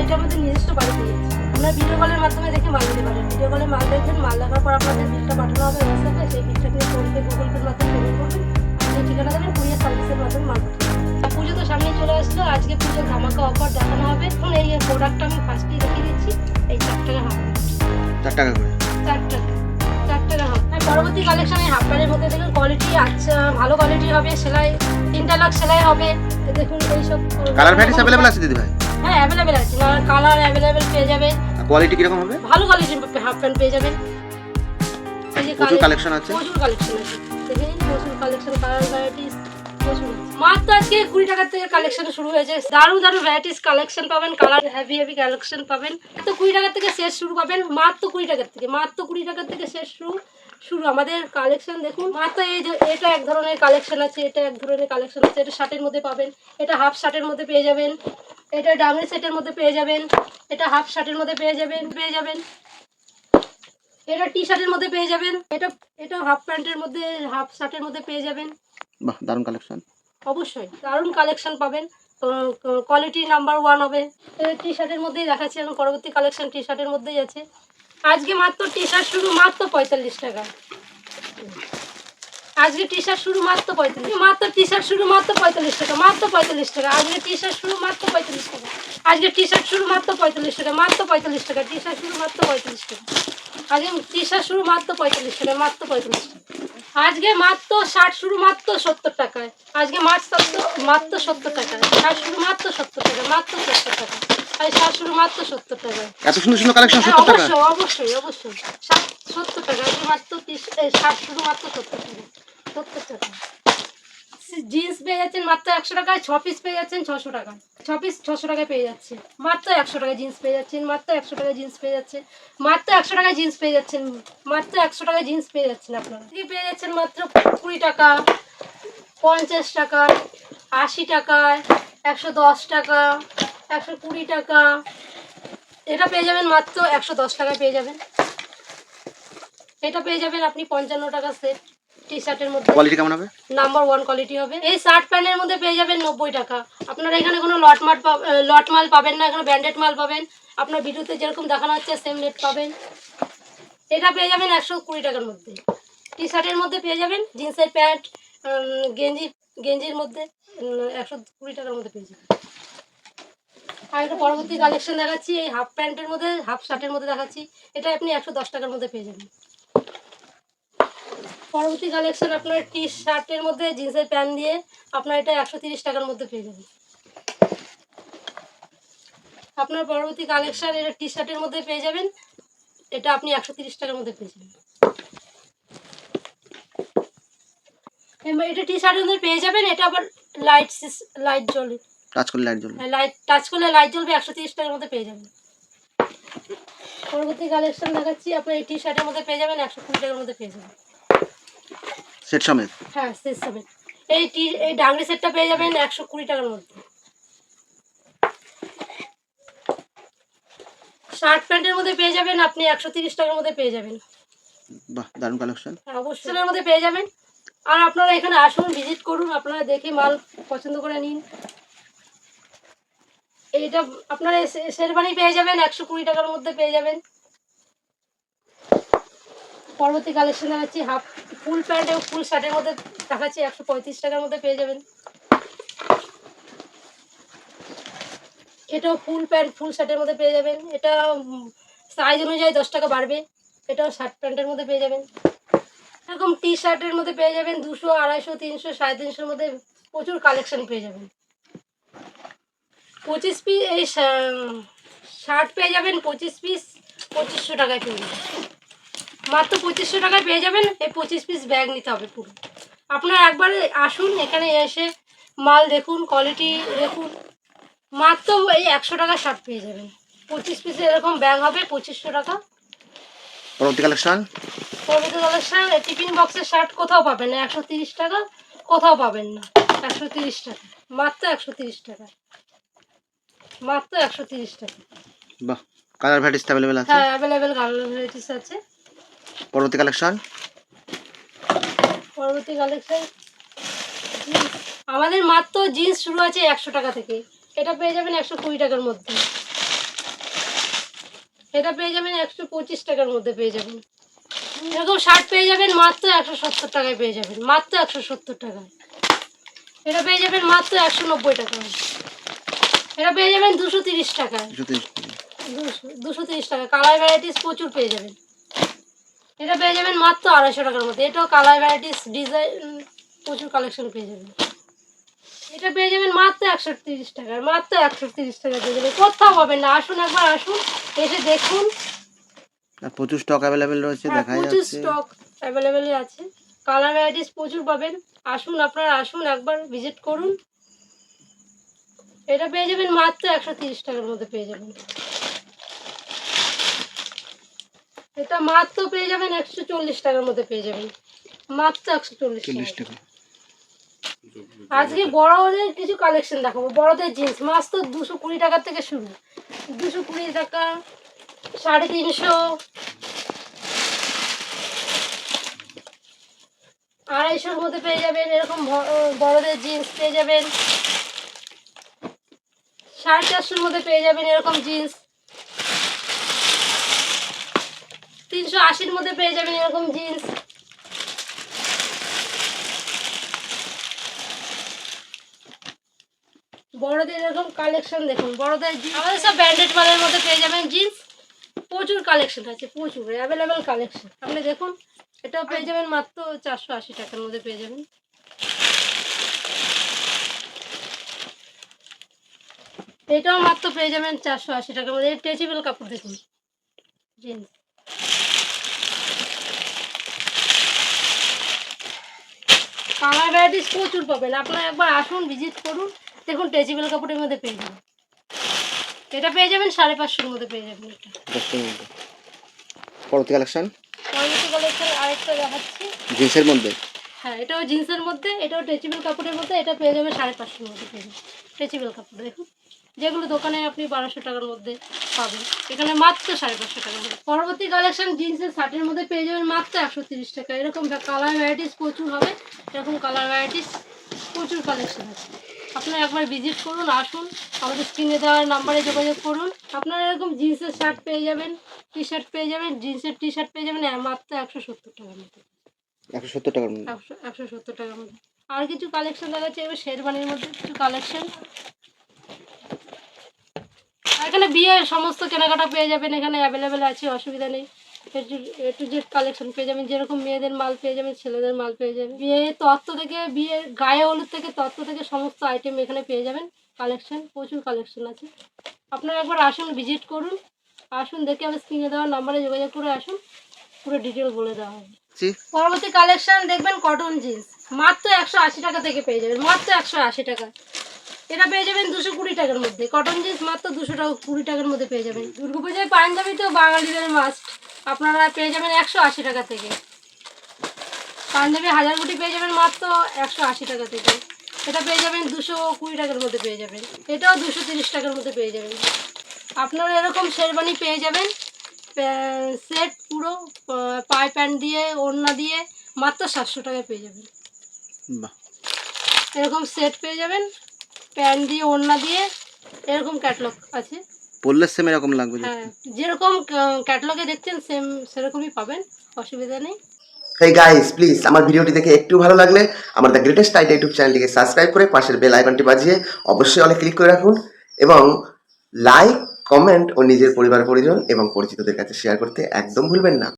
এটার মধ্যে নিজস্ব বাড়ি পেয়ে যাচ্ছে। আপনারা ভিডিও কলের মাধ্যমে দেখে মাল নিতে পারেন। ভিডিও কলে মাল দেখবেন, মাল দেখার পর আপনাদের বিলটা পাঠানো হবে হোয়াটসঅ্যাপে। সেই বিলটা নিয়ে ফোনপে, গুগল পের মাধ্যমে পেমেন্ট করবেন। সেই ঠিকানা দেবেন, কুরিয়ার সার্ভিসের মাধ্যমে মাল পাঠাবেন। পুজো তো সামনে চলে আসলো, আজকে পুজোর ধামাকা অফার দেখানো হবে। এখন এই প্রোডাক্টটা আমি ফার্স্টেই দেখিয়ে দিচ্ছি। এই 4 টাকা হাফ, 4 টাকা করে, 4 টাকা হাফ। পরবর্তী কালেকশনে হাফ প্যান্টের মধ্যে দেখুন কোয়ালিটি আচ্ছা, ভালো কোয়ালিটি হবে, সেলাই ইন্টারলক সেলাই হবে। দেখুন এইসব কালার ভ্যারাইটিস अवेलेबल আছে দিদি ভাই? হ্যাঁ অ্যাভেলেবেল আছে, কালার অ্যাভেলেবেল পেয়ে যাবেন। কোয়ালিটি কি রকম হবে? ভালো কোয়ালিটির হাফ প্যান্ট পেয়ে যাবেন। এই যে প্রচুর কালেকশন আছে, প্রচুর কালেকশন আছে, দেখেন প্রচুর কালেকশন, কালার ভ্যারাইটিস প্রচুর আছে। মাত্র আজকে 20 টাকা থেকে কালেকশন শুরু হয়েছে। দারুণ দারুণ ভ্যারাইটিস কালেকশন পাবেন, কালার হেভি হেভি কালেকশন পাবেন। তো 20 টাকা থেকে শেষ শুরু পাবেন, মাত্র 20 টাকা থেকে, মাত্র 20 টাকা থেকে শেষ শুরু আমাদের কালেকশন। দেখুন মাত্র এই যে এটা এক ধরনের কালেকশন আছে, এটা এক ধরনের কালেকশন আছে। এটা শার্টের মধ্যে পাবেন, এটা হাফ শার্টের মধ্যে পেয়ে যাবেন, এটা ডাউনি সেটের মধ্যে পেয়ে যাবেন, এটা হাফ শার্টের মধ্যে পেয়ে যাবেন, এটা টি শার্টের মধ্যে পেয়ে যাবেন, এটা হাফ প্যান্টের মধ্যে, হাফ শার্টের মধ্যে পেয়ে যাবেন। বাহ দারুণ কালেকশন, অবশ্যই দারুণ কালেকশন পাবেন, কোয়ালিটি নাম্বার 1 হবে। টি শার্টের মধ্যেই দেখাচ্ছি, এখন পরবর্তী কালেকশন টি শার্টের মধ্যেই আছে। আজকে মাত্র টি শার্ট শুরু মাত্র 45 টাকা। আজকে টি শার্ট শুরু মাত্র 45, মাত্র টি শার্ট শুরু মাত্র 45 টাকা, মাত্র 45 টাকা। আজকে টি শার্ট শুরু মাত্র 45 টাকা, আজকে টি শার্ট শুরু মাত্র 45 টাকা, মাত্র 45 টাকা। টি শার্ট শুরু মাত্র 45 টাকা, আজকে টি শার্ট শুরু মাত্র 45 টাকা, মাত্র 45 টাকা। আজকে মাত্র শার্ট শুরু মাত্র 70 টাকায়, আজকে মাত্র 70 টাকায়। শার্ট শুরু মাত্র 70 টাকা, মাত্র 70 টাকা। আর শার্ট শুরু মাত্র 70 টাকায়। এত সুন্দর সুন্দর কালেকশন 70 টাকা? অবশ্যই 70 টাকা। আজকে মাত্র শার্ট শুরু মাত্র 70 টাকা, 70 টাকা। জিন্স পেয়ে যাচ্ছেন মাত্র 100 টাকায়, 6 পিস পেয়ে যাচ্ছেন 600 টাকা, 6 পিস 600 টাকায় পেয়ে যাচ্ছে। মাত্র 100 টাকায় জিন্স পেয়ে যাচ্ছেন, মাত্র 100 টাকায় জিন্স পেয়ে যাচ্ছে, মাত্র 100 টাকায় জিন্স পেয়ে যাচ্ছেন, মাত্র 100 টাকায় জিন্স পেয়ে যাচ্ছেন। আপনারা কি পেয়ে যাচ্ছেন মাত্র 20 টাকা, 50 টাকা, 80 টাকায়, 110 টাকা, 120 টাকা। এটা পেয়ে যাবেন মাত্র 110 টাকায় পেয়ে যাবেন। এটা পেয়ে যাবেন আপনি 55 টাকা সেট। টি শার্টের মধ্যে কোয়ালিটি কেমন হবে? নাম্বার 1 কোয়ালিটি হবে। এই শার্ট প্যান্টের মধ্যে পেয়ে যাবেন 90 টাকা। আপনারা এখানে কোনো লট মাল পাবেন না, এখানে ব্র্যান্ডেড মাল পাবেন। আপনার ভিডিওতে যেরকম দেখানো হচ্ছে সেম রেট পাবেন। এটা পেয়ে যাবেন 120 টাকার মধ্যে। টি শার্টের মধ্যে পেয়ে যাবেন, জিন্সের প্যান্ট, গেঞ্জির মধ্যে 120 টাকার মধ্যে পেয়ে যাবেন। আর একটা পরবর্তী কালেকশন দেখাচ্ছি, এই হাফ প্যান্টের মধ্যে, হাফ শার্টের মধ্যে দেখাচ্ছি। এটা আপনি 110 টাকার মধ্যে পেয়ে যাবেন। পরবর্তী কালেকশন আপনার টি শার্টের মধ্যে জিন্সের প্যান্ট দিয়ে আপনার এটা 130 টাকার মধ্যে পেয়ে যাবেন। আপনার পরবর্তী কালেকশন এটা টি শার্টের মধ্যে পেয়ে যাবেন, এটা আপনি 130 টাকার মধ্যে পেয়ে যাবেন। এটা টি শার্টের মধ্যে পেয়ে যাবেন, এটা আবার লাইট জ্বলে, টাচ করলে লাইট জ্বলবে, টাচ করলে লাইট জ্বলবে, 130 টাকার মধ্যে পেয়ে যাবেন। পরবর্তী কালেকশন দেখাচ্ছি, আপনার এই টি শার্টের মধ্যে পেয়ে যাবেন 120 টাকার মধ্যে পেয়ে যাবেন, সেট সমেত। হ্যাঁ সেট সমেত। এই ডাংরি সেটটা পেয়ে যাবেন 120 টাকার মধ্যে। শার্ট প্যান্টের মধ্যে পেয়ে যাবেন আপনি 130 টাকার মধ্যে পেয়ে যাবেন। বাহ দারুণ কালেকশন, হ্যাঁ অবশ্যই এর মধ্যে পেয়ে যাবেন। আর আপনারা এখানে আসুন, ভিজিট করুন, আপনারা দেখে মাল পছন্দ করে নিন। এইটা আপনারা শেরবানি পেয়ে যাবেন 120 টাকার মধ্যে পেয়ে যাবেন। পরবর্তী কালেকশন দেখাচ্ছি হাফ ফুল প্যান্ট এবং ফুল শার্টের মধ্যে দেখাচ্ছি 135 টাকার মধ্যে পেয়ে যাবেন। এটাও ফুল প্যান্ট ফুল শার্টের মধ্যে পেয়ে যাবেন। এটা সাইজ অনুযায়ী 10 টাকা বাড়বে। এটাও শার্ট প্যান্টের মধ্যে পেয়ে যাবেন। এরকম টি শার্টের মধ্যে পেয়ে যাবেন 200, 250, 300, 350-এর মধ্যে প্রচুর কালেকশন পেয়ে যাবেন। 25 পিস এই শার্ট পেয়ে যাবেন 25 পিস 2500 টাকায় পেয়ে যাবেন। মাত্র 2500 টাকায় পেয়ে যাবেন। এই 25 পিস ব্যাগ নিতে হবে পুরো। আপনারা একবার আসুন, এখানে এসে মাল দেখুন, কোয়ালিটি দেখুন। মাত্র এই 100 টাকা শার্ট পেয়ে যাবেন। 25 পিসের এরকম ব্যাগ হবে 2500 টাকা। পরবর্তী কালেকশন টিফিন বক্সের শার্ট কোথাও পাবেন না, 130 টাকা, কোথাও পাবেন না। 130 টাকা, মাত্র 130 টাকা, মাত্র 130 টাকা। বাহ কালার ভ্যারাইটিস अवेलेबल আছে? হ্যাঁ অ্যাভেলেবেল কালার ভ্যারাইটিস আছে। পরবর্তী কালেকশন আমাদের মাত্র জিন্স শুরু আছে 100 টাকা থেকে। এটা পেয়ে যাবেন 120 টাকার মধ্যে। এটা পেয়ে যাবেন 125 টাকার মধ্যে পেয়ে যাবেন। এরকম শার্ট পেয়ে যাবেন মাত্র 170 টাকায় পেয়ে যাবেন, মাত্র 170 টাকায়। এটা পেয়ে যাবেন মাত্র 190 টাকায়। এটা পেয়ে যাবেন 230 টাকায়, 230 টাকা। কালার ভ্যারাইটিস প্রচুর পেয়ে যাবেন। এটা পেয়ে যাবেন মাত্র 250 টাকার মধ্যে। এটাও কালার ভ্যারাইটিস ডিজাইন প্রচুর কালেকশন পেয়ে যাবেন। এটা পেয়ে যাবেন মাত্র 130 টাকার, মাত্র 130 টাকা পেয়ে যাবেন। কোথাও পাবেন না, আসুন একবার, আসুন এসে দেখুন। প্রচুর স্টক অ্যাভেলেবেল রয়েছে, হ্যাঁ, দেখাই প্রচুর যাচ্ছে। স্টক অ্যাভেলেবেলই আছে, কালার ভ্যারাইটিস প্রচুর পাবেন। আসুন, আপনারা আসুন একবার ভিজিট করুন। এটা পেয়ে যাবেন মাত্র 130 টাকার মধ্যে পেয়ে যাবেন। এটা মাত্র পেয়ে যাবেন 140 টাকার মধ্যে পেয়ে যাবেন, মাত্র 140 টাকা। আজকে বড়দের কিছু কালেকশন দেখাবো। বড়দের জিন্স মাত্র 220 টাকা থেকে শুরু, 220 টাকা, 350, 250-র মধ্যে পেয়ে যাবেন। এরকম বড়দের জিন্স পেয়ে যাবেন 450-র মধ্যে পেয়ে যাবেন। এরকম জিন্স 380-র মধ্যে পেয়ে যাবেন। এরকম জিন্স বড়দের এরকম কালেকশন দেখুন। বড়দের আমাদের সব ব্র্যান্ডেড মালের মধ্যে পেয়ে যাবেন জিন্স। প্রচুর কালেকশন আছে, প্রচুর অ্যাভেলেবেল কালেকশন। আপনি দেখুন, এটাও পেয়ে যাবেন মাত্র 480 টাকার মধ্যে পেয়ে যাবেন। এটাও মাত্র পেয়ে যাবেন 480 টাকার মধ্যে। স্ট্রেচেবল কাপড় দেখুন, জিন্স। কালার ভ্যারাইটিস প্রচুর পাবেন, আপনারা একবার আসুন, ভিজিট করুন, দেখুন স্ট্রেচেবল কাপড়ের মধ্যে পেয়ে যাবেন। এটা পেয়ে যাবেন 550-র মধ্যে পেয়ে যাবেন। এটা পরবর্তী কালেকশন, পরবর্তী কালেকশন আরেকটা দেখাচ্ছি জিন্সের মধ্যে। হ্যাঁ, এটাও জিন্সের মধ্যে, এটাও স্ট্রেচেবল কাপড়ের মধ্যে। এটা পেয়ে যাবে 550-র মধ্যে পেয়ে যাবেন। স্ট্রেচেবল কাপড় দেখুন, যেগুলো দোকানে আপনি 1200 টাকার মধ্যে পাবেন, এখানে মাত্র 550 টাকার মধ্যে। পরবর্তী কালেকশন জিন্সের শার্টের মধ্যে পেয়ে যাবেন মাত্র 130 টাকা। এরকম কালার ভ্যারাইটিস প্রচুর হবে, এরকম কালার ভ্যারাইটিস প্রচুর কালেকশন আছে। আপনারা একবার ভিজিট করুন, আসুন, আমাদের স্ক্রিনে দেওয়ার নাম্বারে যোগাযোগ করুন। আপনারা এরকম জিন্সের শার্ট পেয়ে যাবেন, টি শার্ট পেয়ে যাবেন, জিন্সের টি শার্ট পেয়ে যাবেন মাত্র 170 টাকার মধ্যে। 170 টাকার মধ্যে, 170 টাকার মধ্যে। আর কিছু কালেকশন দেখাচ্ছে এবার শেরবানির মধ্যে কিছু কালেকশন। আর এখানে বিয়ের সমস্ত কেনাকাটা পেয়ে যাবেন, এখানে অ্যাভেলেবেল আছে, অসুবিধা নেই। এ টু জেড কালেকশন পেয়ে যাবেন, যেরকম মেয়েদের মাল পেয়ে যাবেন, ছেলেদের মাল পেয়ে যাবেন। বিয়ের তত্ত্ব থেকে, বিয়ের গায়ে হলুদ থেকে তত্ত্ব থেকে সমস্ত আইটেম এখানে পেয়ে যাবেন। কালেকশন প্রচুর কালেকশন আছে, আপনারা একবার আসুন, ভিজিট করুন, আসুন, দেখে আমার স্ক্রিনে দেওয়ার নাম্বারে যোগাযোগ করে আসুন, পুরো ডিটেল বলে দেওয়া হবে। পরবর্তী কালেকশন দেখবেন কটন জিন্স, মাত্র 180 টাকা থেকে পেয়ে যাবেন, মাত্র 180 টাকা। এটা পেয়ে যাবেন 220 টাকার মধ্যে। কটন জিন্স মাত্র 220 টাকার মধ্যে পেয়ে যাবেন। দুর্গাপূজায় পাঞ্জাবি তো বাঙালিদের মাস্ট, আপনারা পেয়ে যাবেন 180 টাকা থেকে। পাঞ্জাবি হাজারগুটি পেয়ে যাবেন মাত্র 180 টাকা থেকে। এটা পেয়ে যাবেন 220 টাকার মধ্যে পেয়ে যাবেন। এটাও 230 টাকার মধ্যে পেয়ে যাবেন। আপনারা এরকম শেরবানি পেয়ে যাবেন সেট পুরো, পায়ে প্যান্ট দিয়ে, ওড়না দিয়ে, মাত্র 700 টাকায় পেয়ে যাবেন। এরকম সেট পেয়ে যাবেন, প্যান্ট দিয়ে, ওড়না দিয়ে, এরকম ক্যাটলগ আছে। পরলে সেম এরকম লাগবে। হ্যাঁ, যেরকম ক্যাটলগে দেখছেন সেম সেরকমই পাবেন, অসুবিধা নেই। হেই গাইস, প্লিজ আমার ভিডিওটি দেখে একটু ভালো লাগলে আমার দ্য গ্রেটেস্ট আইডিয়া ইউটিউব চ্যানেলটিকে সাবস্ক্রাইব করে পাশের বেল আইকনটি বাজিয়ে অবশ্যই অলে ক্লিক করে রাখুন এবং লাইক, কমেন্ট ও নিজের পরিবার পরিজন এবং পরিচিতদের কাছে শেয়ার করতে একদম ভুলবেন না।